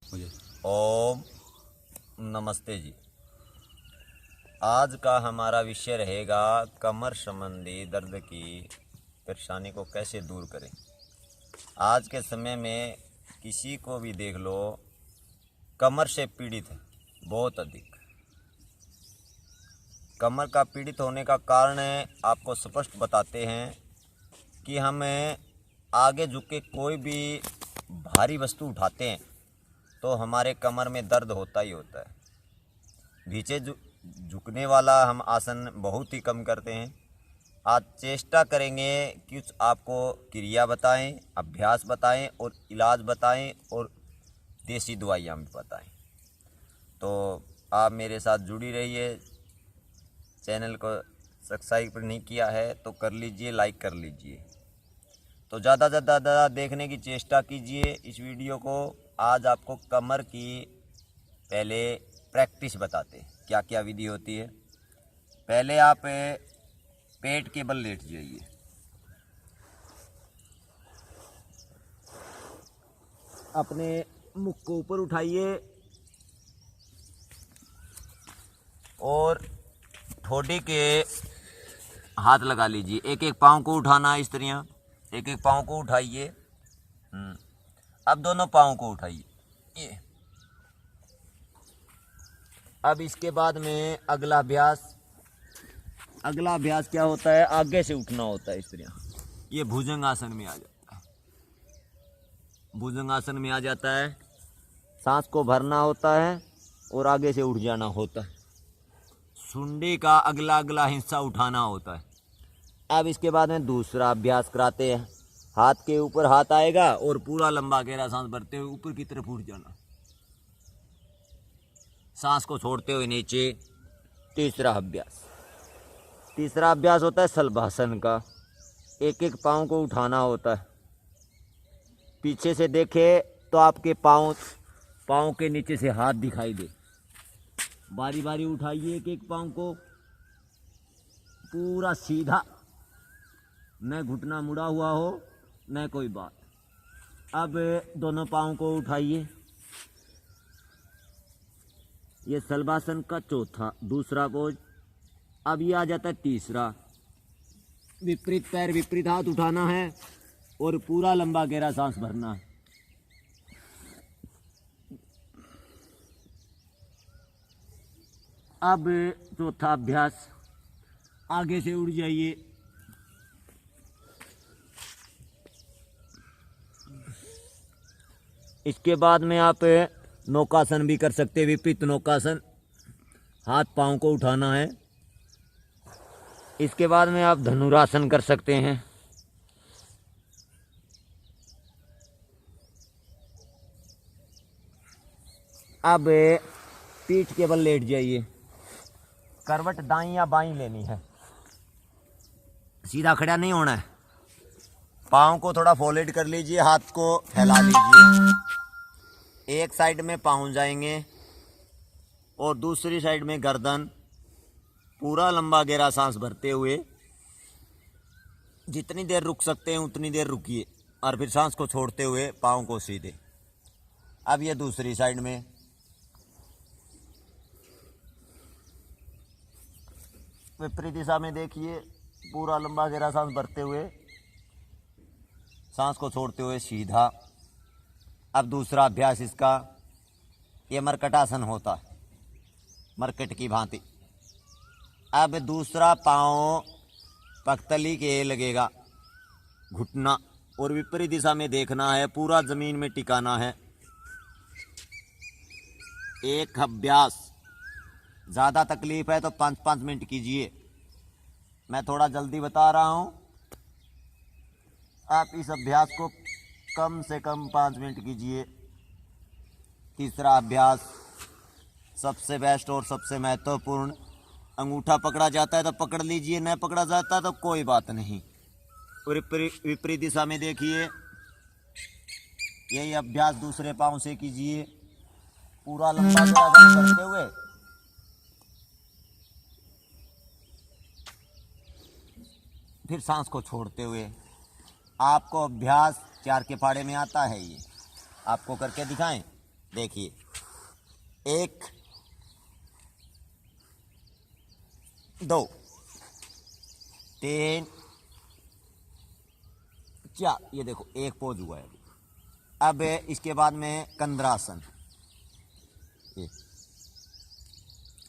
मुझे। ओम नमस्ते जी। आज का हमारा विषय रहेगा कमर संबंधी दर्द की परेशानी को कैसे दूर करें। आज के समय में किसी को भी देख लो, कमर से पीड़ित है बहुत अधिक। कमर का पीड़ित होने का कारण आपको स्पष्ट बताते हैं कि हमें आगे झुक के कोई भी भारी वस्तु उठाते हैं तो हमारे कमर में दर्द होता ही होता है। पीछे झुकने वाला हम आसन बहुत ही कम करते हैं। आज चेष्टा करेंगे कुछ आपको क्रिया बताएं, अभ्यास बताएं और इलाज बताएं और देसी दवाइयाँ भी बताएं। तो आप मेरे साथ जुड़ी रहिए। चैनल को सब्सक्राइब नहीं किया है तो कर लीजिए, लाइक कर लीजिए। तो ज़्यादा से ज़्यादा देखने की चेष्टा कीजिए इस वीडियो को। आज आपको कमर की पहले प्रैक्टिस बताते हैं, क्या क्या विधि होती है। पहले आप पेट के बल लेट जाइए। अपने मुख को ऊपर उठाइए और ठोडी के हाथ लगा लीजिए। एक एक पाँव को उठाना है इस तरह, एक एक पाँव को उठाइए। अब दोनों पाँव को उठाइए ये। अब इसके बाद में अगला अभ्यास क्या होता है, आगे से उठना होता है इस तरह। ये भुजंग आसन में आ जाता है। भुजंग आसन में आ जाता है, सांस को भरना होता है और आगे से उठ जाना होता है। सुंडी का अगला हिस्सा उठाना होता है। अब इसके बाद में दूसरा अभ्यास कराते हैं। हाथ के ऊपर हाथ आएगा और पूरा लंबा गहरा सांस भरते हुए ऊपर की तरफ उठ जाना, सांस को छोड़ते हुए नीचे। तीसरा अभ्यास होता है शलभासन का। एक एक पाँव को उठाना होता है। पीछे से देखे तो आपके पाँव के नीचे से हाथ दिखाई दे। बारी बारी उठाइए एक एक पाँव को पूरा सीधा, न घुटना मुड़ा हुआ हो न कोई बात। अब दोनों पाँव को उठाइए। ये शलभासन का दूसरा पोज। अब ये आ जाता है तीसरा। विपरीत पैर विपरीत हाथ उठाना है और पूरा लंबा गहरा सांस भरना है। अब चौथा अभ्यास, आगे से उठ जाइए। इसके बाद में आप नौकासन भी कर सकते हैं, विपरीत नौकासन। हाथ पाँव को उठाना है। इसके बाद में आप धनुरासन कर सकते हैं। अब पीठ के बल लेट जाइए। करवट दाईं या बाईं लेनी है, सीधा खड़ा नहीं होना है। पाँव को थोड़ा फोल्ड कर लीजिए, हाथ को फैला लीजिए। एक साइड में पाँव जाएंगे और दूसरी साइड में गर्दन। पूरा लंबा गहरा सांस भरते हुए जितनी देर रुक सकते हैं उतनी देर रुकिए और फिर सांस को छोड़ते हुए पाँव को सीधे। अब ये दूसरी साइड में। विपरीत दिशा में देखिए, पूरा लंबा गहरा सांस भरते हुए सांस को छोड़ते हुए सीधा। अब दूसरा अभ्यास इसका, ये मरकटासन होता है, मरकट की भांति। अब दूसरा पाँव पगतली के लगेगा, घुटना, और विपरीत दिशा में देखना है, पूरा जमीन में टिकाना है। एक अभ्यास, ज़्यादा तकलीफ है तो 5-5 मिनट कीजिए। मैं थोड़ा जल्दी बता रहा हूँ, आप इस अभ्यास को कम से कम 5 मिनट कीजिए। तीसरा अभ्यास सबसे बेस्ट और सबसे महत्वपूर्ण। अंगूठा पकड़ा जाता है तो पकड़ लीजिए, न पकड़ा जाता तो कोई बात नहीं। विपरीत दिशा में देखिए। यही अभ्यास दूसरे पाँव से कीजिए, पूरा लंबा सांस करते हुए। फिर सांस को छोड़ते हुए। आपको अभ्यास 4 के फाड़े में आता है, ये आपको करके दिखाएं। देखिए, 1 2 3 4, ये देखो 1 पोज हुआ है। अब इसके बाद में कंद्रासन, ये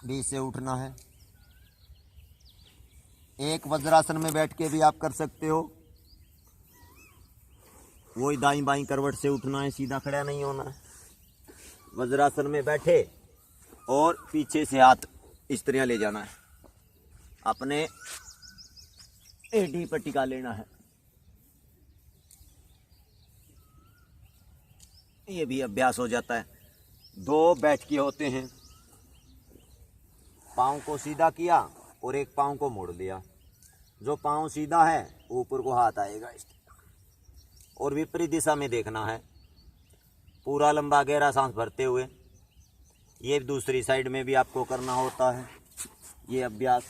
बीच से उठना है। एक वज्रासन में बैठ के भी आप कर सकते हो, वही दाईं बाईं करवट से उठना है, सीधा खड़ा नहीं होना है। वज्रासन में बैठे और पीछे से हाथ इस तरह ले जाना है, अपने एडी पर टिका लेना है। ये भी अभ्यास हो जाता है। 2 बैठ के होते हैं, पाँव को सीधा किया और एक पाँव को मोड़ लिया। जो पाँव सीधा है ऊपर को हाथ आएगा इस और विपरीत दिशा में देखना है, पूरा लंबा गहरा सांस भरते हुए। ये दूसरी साइड में भी आपको करना होता है ये अभ्यास।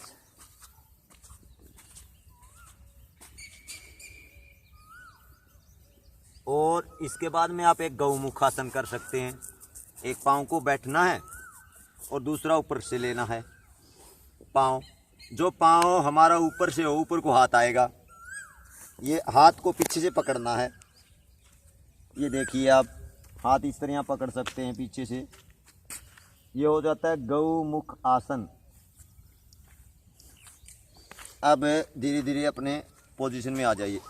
और इसके बाद में आप एक गौमुखासन कर सकते हैं। एक पाँव को बैठना है और दूसरा ऊपर से लेना है पाँव। जो पाँव हमारा ऊपर से हो, ऊपर को हाथ आएगा, ये हाथ को पीछे से पकड़ना है। ये देखिए, आप हाथ इस तरह पकड़ सकते हैं पीछे से। ये हो जाता है गौमुख आसन। अब धीरे धीरे अपने पोजीशन में आ जाइए।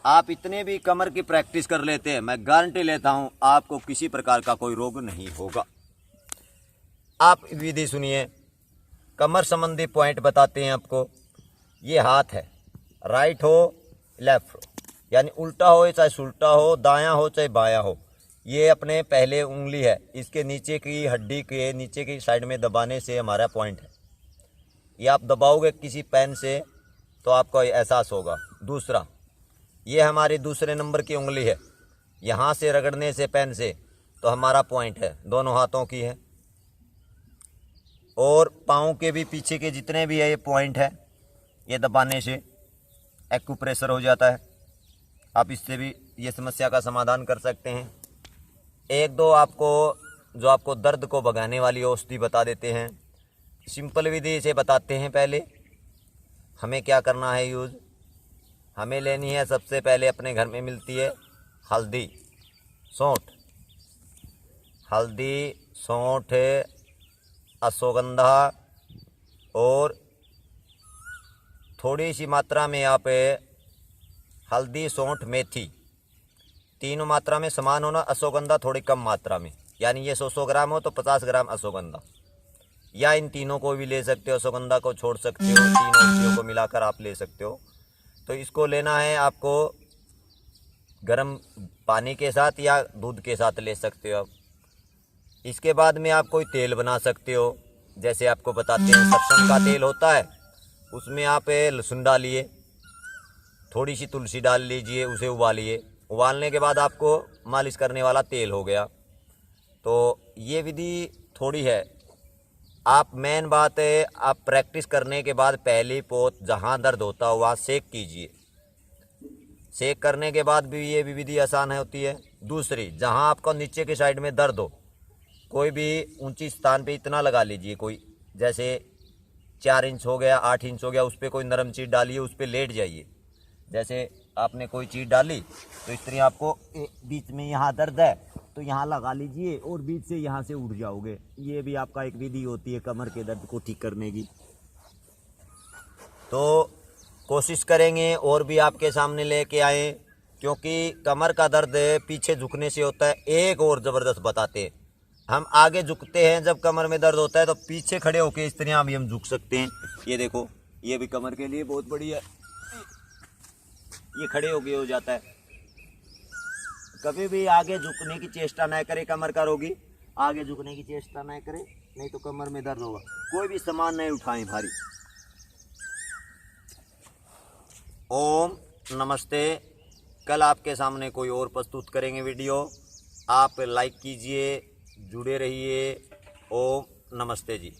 आप इतने भी कमर की प्रैक्टिस कर लेते हैं, मैं गारंटी लेता हूं आपको किसी प्रकार का कोई रोग नहीं होगा। आप विधि सुनिए, कमर संबंधी पॉइंट बताते हैं आपको। ये हाथ है, राइट हो लेफ्ट हो, यानी उल्टा हो चाहे सुल्टा हो, दायां हो चाहे बायां हो, ये अपने पहले उंगली है, इसके नीचे की हड्डी के नीचे की साइड में दबाने से हमारा पॉइंट है। ये आप दबाओगे किसी पेन से तो आपको एहसास होगा। दूसरा, ये हमारी दूसरे नंबर की उंगली है, यहाँ से रगड़ने से पेन से तो हमारा पॉइंट है, दोनों हाथों की है। और पाँव के भी पीछे के जितने भी है ये पॉइंट है, ये दबाने से एक्यूप्रेशर हो जाता है। आप इससे भी ये समस्या का समाधान कर सकते हैं। 1-2 आपको जो आपको दर्द को भगाने वाली औषधि बता देते हैं। सिंपल विधि से बताते हैं। पहले हमें क्या करना है यूज़, हमें लेनी है सबसे पहले, अपने घर में मिलती है हल्दी, सौंठ, हल्दी, सौंठ, अश्वगंधा और थोड़ी सी मात्रा में आप हल्दी, सौंठ, मेथी, तीनों मात्रा में समान होना। अश्वगंधा थोड़ी कम मात्रा में, यानी ये 100 ग्राम हो तो 50 ग्राम अश्वगंधा, या इन तीनों को भी ले सकते हो, अश्वगंधा को छोड़ सकते हो, तीनों औषधियों को मिलाकर आप ले सकते हो। तो इसको लेना है आपको गर्म पानी के साथ या दूध के साथ ले सकते हो आप। इसके बाद में आप कोई तेल बना सकते हो, जैसे आपको बताते हैं सरसों का तेल होता है, उसमें आप लहसुन डालिए, थोड़ी सी तुलसी डाल लीजिए, उसे उबालिए। उबालने के बाद आपको मालिश करने वाला तेल हो गया। तो ये विधि थोड़ी है। आप मेन बात है, आप प्रैक्टिस करने के बाद पहली पोत जहाँ दर्द होता हो वहाँ सेक कीजिए। सेक करने के बाद भी ये विधि आसान होती है। दूसरी, जहाँ आपको नीचे की साइड में दर्द हो, कोई भी ऊंची स्थान पे इतना लगा लीजिए, कोई जैसे 4 इंच हो गया, 8 इंच हो गया, उस पर कोई नरम चीज़ डालिए, उस पर लेट जाइए। जैसे आपने कोई चीज़ डाली तो इस तरह आपको बीच में यहाँ दर्द है तो यहाँ लगा लीजिए और बीच से यहाँ से उठ जाओगे। ये भी आपका एक विधि होती है कमर के दर्द को ठीक करने की। तो कोशिश करेंगे और भी आपके सामने लेके आए, क्योंकि कमर का दर्द पीछे झुकने से होता है। एक और ज़बरदस्त बताते हैं, हम आगे झुकते हैं जब कमर में दर्द होता है, तो पीछे खड़े होके इस तरह भी हम झुक सकते हैं। ये देखो, ये भी कमर के लिए बहुत बढ़िया है। ये खड़े होके हो जाता है। कभी भी आगे झुकने की चेष्टा न करे कमर का रोगी, आगे झुकने की चेष्टा न करे, नहीं तो कमर में दर्द होगा। कोई भी सामान नहीं उठाएं भारी। ओम नमस्ते। कल आपके सामने कोई और प्रस्तुत करेंगे वीडियो। आप लाइक कीजिए, जुड़े रहिए। ओम नमस्ते जी।